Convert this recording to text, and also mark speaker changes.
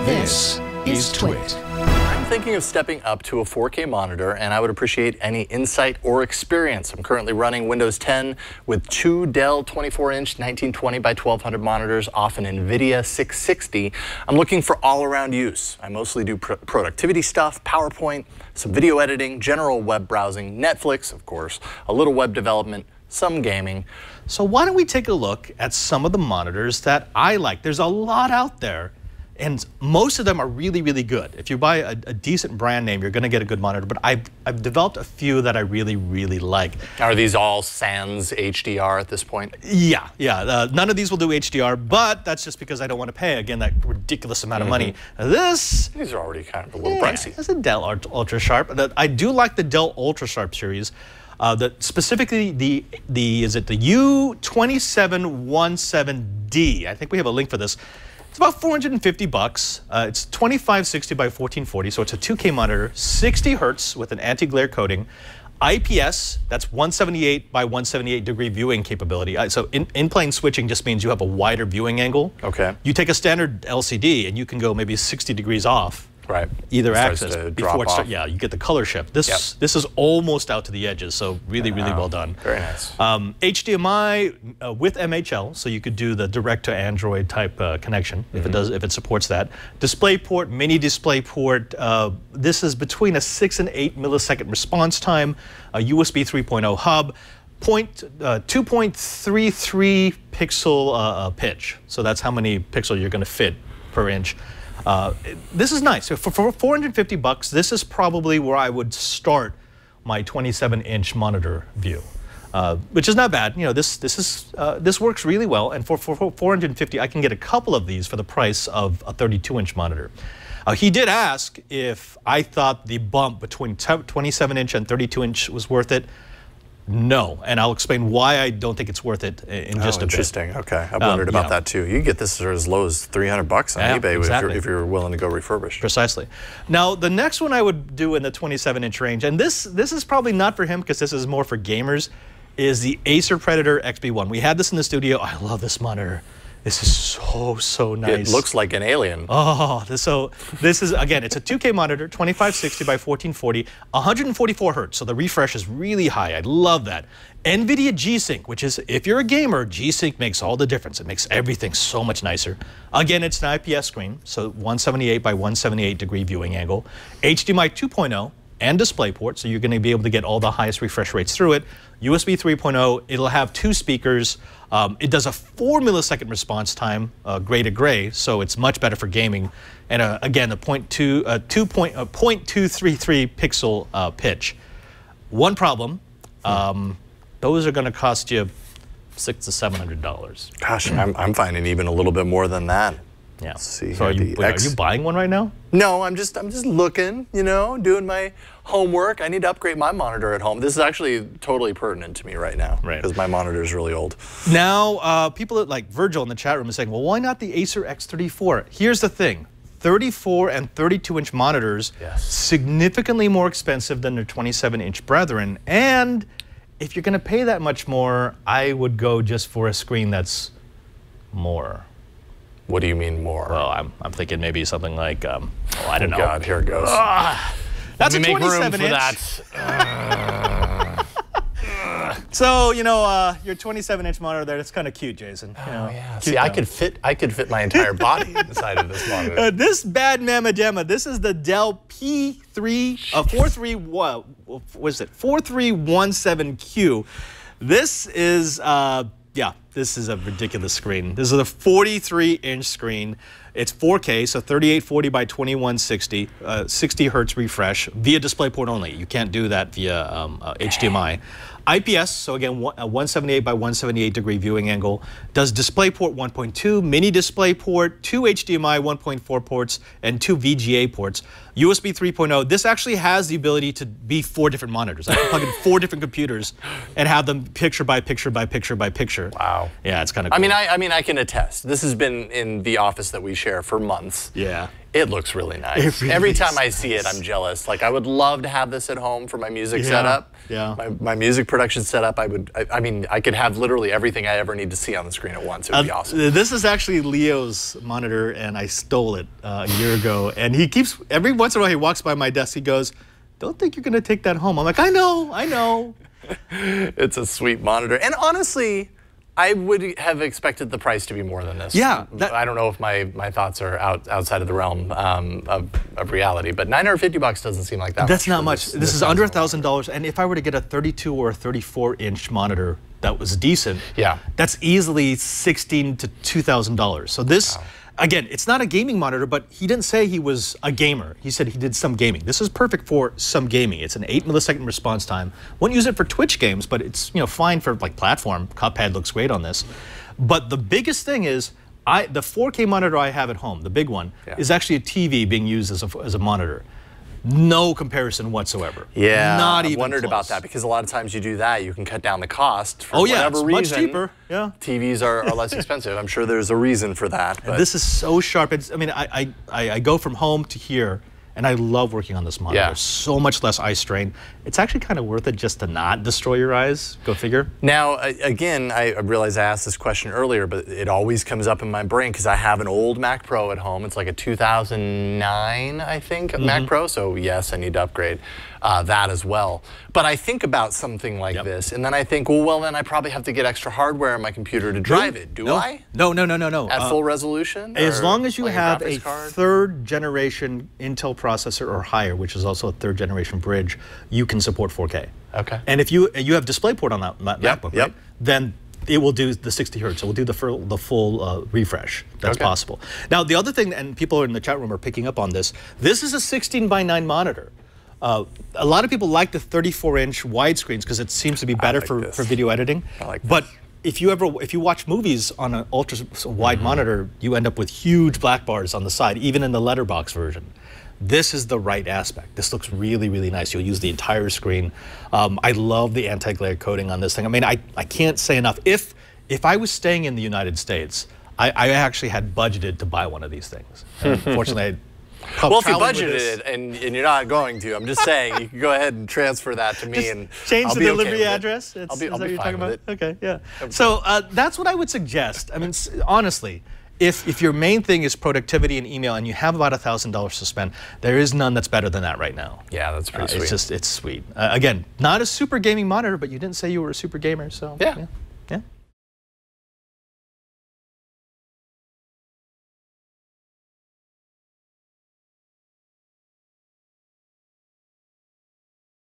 Speaker 1: This is TWiT.
Speaker 2: I'm thinking of stepping up to a 4K monitor, and I would appreciate any insight or experience. I'm currently running Windows 10 with two Dell 24-inch 1920 by 1200 monitors off an NVIDIA 660. I'm looking for all-around use. I mostly do productivity stuff, PowerPoint, some video editing, general web browsing, Netflix, of course, a little web development, some gaming.
Speaker 1: So why don't we take a look at some of the monitors that I like? There's a lot out there, and most of them are really, really good. If you buy a decent brand name, you're going to get a good monitor, but I've developed a few that I really, really like.
Speaker 2: Are these all sans HDR at this point?
Speaker 1: Yeah. None of these will do HDR, but that's just because I don't want to pay, again, that ridiculous amount of money. These
Speaker 2: are already kind of a little pricey.
Speaker 1: It's a Dell Ultrasharp. I do like the Dell Ultrasharp series. Specifically the U2717D. I think we have a link for this. It's about $450. It's 2560 by 1440, so it's a 2K monitor, 60 hertz with an anti-glare coating. IPS, that's 178 by 178 degree viewing capability. So in-plane switching just means you have a wider viewing angle.
Speaker 2: Okay.
Speaker 1: You take a standard LCD and you can go maybe 60 degrees off.
Speaker 2: Right.
Speaker 1: Either axis
Speaker 2: before it starts.
Speaker 1: Yeah, you get the color shift. This is almost out to the edges, so really well done.
Speaker 2: Very nice.
Speaker 1: HDMI with MHL, so you could do the direct to Android type connection if it supports that. DisplayPort, mini DisplayPort. This is between a 6 and 8 millisecond response time. A USB 3.0 hub. 2.33 pixel pitch. So that's how many pixels you're going to fit per inch. This is nice. For $450, this is probably where I would start my 27-inch monitor view, which is not bad. You know, this works really well, and for $450, I can get a couple of these for the price of a 32-inch monitor. He did ask if I thought the bump between 27-inch and 32-inch was worth it. No, and I'll explain why I don't think it's worth it in just a bit.
Speaker 2: Interesting. Okay, I've wondered about that too. You can get this for as low as $300 on eBay if you're willing to go refurbished.
Speaker 1: Precisely. Now, the next one I would do in the 27-inch range, and this is probably not for him because this is more for gamers, is the Acer Predator XB1. We had this in the studio. I love this monitor. This is so nice.
Speaker 2: It looks like an alien.
Speaker 1: Oh, so this is, again, it's a 2K monitor, 2560 by 1440, 144 hertz, so the refresh is really high. I love that. NVIDIA G-Sync, which is, if you're a gamer, G-Sync makes all the difference. It makes everything so much nicer. Again, it's an IPS screen, so 178 by 178 degree viewing angle. HDMI 2.0 and DisplayPort, so you're going to be able to get all the highest refresh rates through it. USB 3.0, it'll have 2 speakers. It does a 4 millisecond response time, gray to gray, so it's much better for gaming. And again, the 0.233 pixel pitch. One problem, those are going to cost you $600 to $700.
Speaker 2: Gosh, I'm finding even a little bit more than that.
Speaker 1: Yeah.
Speaker 2: Let's see.
Speaker 1: So are you buying one right now?
Speaker 2: No, I'm just looking, you know, doing my homework. I need to upgrade my monitor at home. This is actually totally pertinent to me right now, because my monitor is really old.
Speaker 1: Now, people like Virgil in the chat room is saying, well, why not the Acer X34? Here's the thing. 34 and 32-inch monitors, significantly more expensive than their 27-inch brethren. And if you're going to pay that much more, I would go just for a screen that's more.
Speaker 2: What do you mean more?
Speaker 1: Well, I'm thinking maybe something like, I don't know.
Speaker 2: God, here it goes.
Speaker 1: That's a 27-inch. So, you know, your 27-inch monitor there, that's kind of cute, Jason. You know,
Speaker 2: yeah. See, I could fit my entire body inside of this monitor.
Speaker 1: This bad mamma jamma, this is the Dell P4317Q. This is this is a ridiculous screen. This is a 43-inch screen. It's 4K, so 3840 by 2160, 60 hertz refresh via DisplayPort only. You can't do that via HDMI. IPS, so again, 178 by 178 degree viewing angle. Does DisplayPort 1.2, mini DisplayPort, 2 HDMI 1.4 ports, and 2 VGA ports. USB 3.0. This actually has the ability to be 4 different monitors. I can plug in 4 different computers and have them picture by picture by picture by picture.
Speaker 2: Wow.
Speaker 1: Yeah, it's kind of cool.
Speaker 2: I mean, I can attest. This has been in the office that we share for months.
Speaker 1: Yeah.
Speaker 2: It looks really nice.
Speaker 1: Really
Speaker 2: Every time I see it, I'm jealous. Like, I would love to have this at home for my music setup.
Speaker 1: Yeah.
Speaker 2: My music production setup. I mean, I could have literally everything I ever need to see on the screen at once. It would be awesome.
Speaker 1: This is actually Leo's monitor, and I stole it a year ago. And he keeps, every once in a while, he walks by my desk. He goes, "Don't think you're going to take that home." I'm like, I know.
Speaker 2: It's a sweet monitor. And honestly, I would have expected the price to be more than this.
Speaker 1: Yeah.
Speaker 2: I don't know if my thoughts are outside of the realm of reality, but $950 doesn't seem like that much.
Speaker 1: That's not much. This is under $1,000, and if I were to get a 32 or a 34-inch monitor that was decent,
Speaker 2: yeah,
Speaker 1: that's easily $1,600 to $2,000. So this, again, it's not a gaming monitor, but he didn't say he was a gamer. He said he did some gaming. This is perfect for some gaming. It's an 8-millisecond response time. Wouldn't use it for Twitch games, but it's fine for like platform. Cuphead looks great on this. But the biggest thing is, the 4K monitor I have at home, the big one, is actually a TV being used as a monitor. No comparison whatsoever.
Speaker 2: Yeah,
Speaker 1: not even
Speaker 2: I wondered
Speaker 1: close.
Speaker 2: about that, because a lot of times you do that, you can cut down the cost for
Speaker 1: it's
Speaker 2: whatever reason.
Speaker 1: much cheaper. Yeah,
Speaker 2: TVs are less expensive. I'm sure there's a reason for that. But
Speaker 1: this is so sharp. I mean, I go from home to here, and I love working on this monitor.
Speaker 2: Yeah.
Speaker 1: So much less eye strain. It's actually kind of worth it just to not destroy your eyes. Go figure.
Speaker 2: Now, again, I realize I asked this question earlier, but it always comes up in my brain because I have an old Mac Pro at home. It's like a 2009, I think, Mac Pro. So yes, I need to upgrade that as well. But I think about something like this, and then I think, well, then I probably have to get extra hardware on my computer to drive it. Do I?
Speaker 1: No.
Speaker 2: At full resolution?
Speaker 1: As long as you
Speaker 2: like
Speaker 1: have a
Speaker 2: graphics card?
Speaker 1: 3rd generation Intel processor or higher, which is also a 3rd generation bridge, you can support 4K.
Speaker 2: Okay.
Speaker 1: And if you have DisplayPort on that MacBook, right, then it will do the 60 hertz. It will do the full refresh. That's possible. Now, the other thing, and people in the chat room are picking up on this, this is a 16:9 monitor. A lot of people like the 34-inch widescreens because it seems to be better for video editing.
Speaker 2: I like
Speaker 1: but if you watch movies on an ultra wide monitor, you end up with huge black bars on the side, even in the letterbox version. This is the right aspect. This looks really, really nice. You'll use the entire screen. I love the anti-glare coating on this thing. I mean, I can't say enough. If I was staying in the United States, I actually had budgeted to buy one of these things. Unfortunately,
Speaker 2: well, if you budgeted it and you're not going to, I'm just saying, you can go ahead and transfer that to me, and
Speaker 1: change
Speaker 2: I'll
Speaker 1: the
Speaker 2: be
Speaker 1: delivery
Speaker 2: okay with
Speaker 1: address.
Speaker 2: I'll be
Speaker 1: is that what you're
Speaker 2: fine
Speaker 1: talking
Speaker 2: with
Speaker 1: about?
Speaker 2: it.
Speaker 1: Okay, yeah. So that's what I would suggest. I mean, honestly, if your main thing is productivity and email, and you have about $1,000 to spend, there is none that's better than that right now.
Speaker 2: Yeah, that's pretty sweet.
Speaker 1: It's sweet. Again, not a super gaming monitor, but you didn't say you were a super gamer, so
Speaker 2: yeah.
Speaker 1: yeah.